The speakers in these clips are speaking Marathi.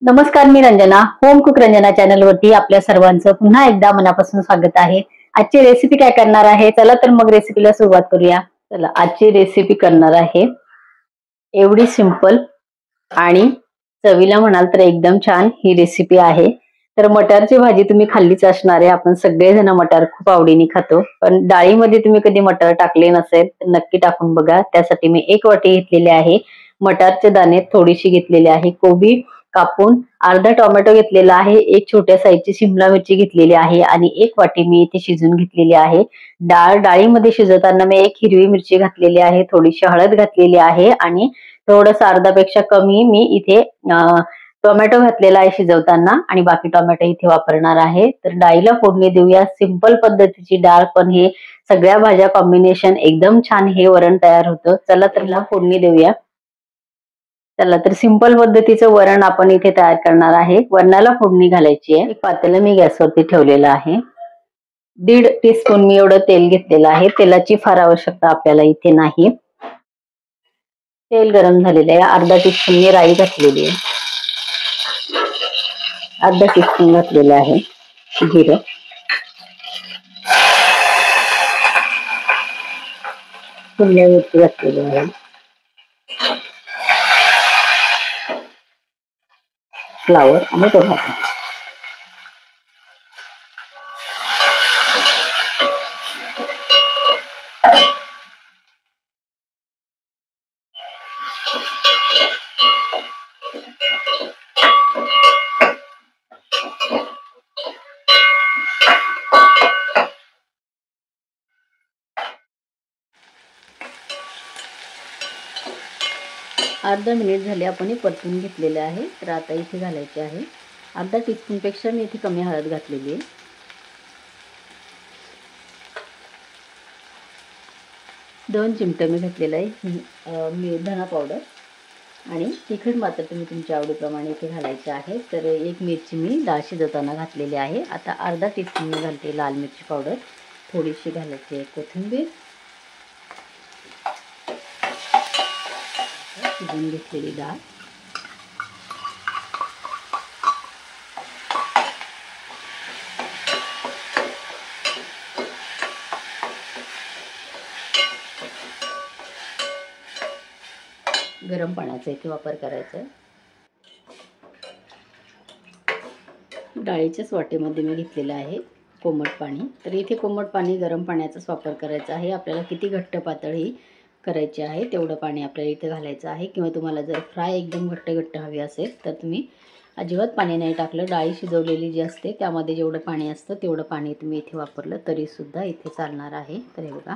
नमस्कार, मी Ranjana. Home cook Ranjana channel वरती आपल्या सर्वांचं पुन्हा एकदा मनापासून स्वागत आहे. आजची रेसिपी काय करणार आहे? चला तर मग रेसिपीला सुरुवात करूया. चला, आजची रेसिपी करणार आहे एवढी सिंपल आणि चवीला म्हणाल तर एकदम छान ही रेसिपी आहे. तर मटारची भाजी तुम्ही खाल्लीच असणार आहे. आपण सगळेजण मटार खूप आवडीने खातो. पण डाळीमध्ये तुम्ही कधी मटार टाकले नसेल तर नक्की टाकून बघा. त्यासाठी मी 1 वाटी घेतलेले आहे. मटारचे दाणे थोडीशी घेतलेली आहे. कोबी कापून अर्धा टोमॅटो घेतलेला आहे. एक छोट्या साईजची शिमला मिरची घेतलेली आहे आणि 1 वाटी मी इथे शिजवून घेतलेली आहे. डाळीमध्ये शिजवताना मी 1 हिरवी मिरची घातलेली आहे, थोडीशी हळद घातलेली आहे आणि थोडंसं अर्धापेक्षा कमी मी इथे टोमॅटो घातलेला आहे शिजवताना आणि बाकी टोमॅटो इथे वापरणार आहे. तर डाळीला फोडणी देऊया. सिंपल पद्धतीची डाळ, पण हे सगळ्या भाज्या कॉम्बिनेशन एकदम छान हे वरण तयार होतं. चला तर फोडणी देऊया. चला तर सिंपल पद्धतीचं वरण आपण इथे तयार करणार आहे. वरणाला फोडणी घालायची आहे. एक पातेलं मी गॅसवरती ठेवलेलं आहे. 1.5 टीस्पून मी एवढं तेल घेतलेलं आहे. तेलाची फार आवश्यकता आपल्याला इथे नाही. तेल गरम झालेलं आहे. अर्धा टीस्पून मी राई घातलेली आहे. अर्धा टीस्पून घातलेलं आहे जिरं. शिमला मिरची घातलेली आहे. फ्लावर आणि टोमॅटो. अर्धा मिनिट झाले आपण हे परतून घेतलेले आहे. तर आता इथे घालायचे आहे. अर्धा टीस्पून पेक्षा मी इथे कमी हळद घातलेली आहे. 2 चिमटे मी घातलेलं आहे धना पावडर आणि तिखट मात्र तुम्ही तुमच्या आवडीप्रमाणे इथे घालायचे आहे. तर 1 मिरची मी डाळ शिजवताना घातलेली आहे. आता अर्धा टीस्पून मी घालते लाल मिरची पावडर. थोडीशी घालायची आहे कोथिंबीर. शिजवून घेतलेली डाळ. गरम पाण्याचा इथे वापर करायचा आहे. डाळीच्याच वाटेमध्ये मी घेतलेलं आहे कोमट पाणी. तर इथे कोमट पाणी गरम पाण्याचाच वापर करायचा आहे. आपल्याला किती घट्ट पातळ ही करायची आहे तेवढं पाणी आपल्याला इथे घालायचं आहे. किंवा तुम्हाला जर फ्राय एकदम घट्ट हवी असेल तर तुम्ही अजिबात पाणी नाही टाकलं. डाळी शिजवलेली जी असते त्यामध्ये जेवढं पाणी असतं तेवढं पाणी तुम्ही इथे वापरलं तरीसुद्धा इथे चालणार आहे. तर हे बघा,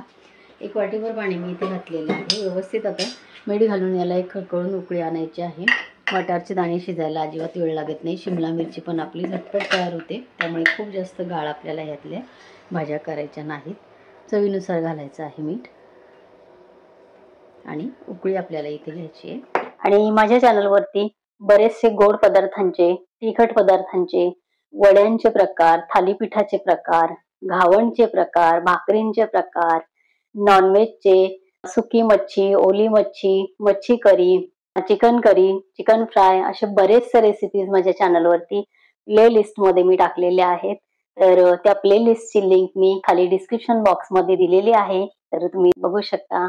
1 वाटीभर पाणी मी इथे घातलेलं आहे. व्यवस्थित आता मीठ घालून याला एक खळखळून उकळी आणायची आहे. मटारचे दाणे शिजायला अजिबात वेळ लागत नाही. शिमला मिरची पण आपली झटपट तयार होते. त्यामुळे खूप जास्त गाळ आपल्याला ह्यातल्या भाज्या करायच्या नाहीत. चवीनुसार घालायचं आहे मीठ आणि उकळी आपल्याला इथे घ्यायची आहे. आणि माझ्या चॅनलवरती बरेचसे गोड पदार्थांचे, तिखट पदार्थांचे, वड्यांचे प्रकार, थालीपीठाचे प्रकार, घावणचे प्रकार, भाकरींचे प्रकार, नॉनव्हेजचे, सुकी मच्छी, ओली मच्छी, मच्छी करी, चिकन करी, चिकन फ्राय, असे बरेचसे रेसिपीज माझ्या चॅनलवरती प्लेलिस्टमध्ये मी टाकलेल्या आहेत. तर त्या प्लेलिस्टची लिंक मी खाली डिस्क्रिप्शन बॉक्समध्ये दिलेली आहे. तर तुम्ही बघू शकता.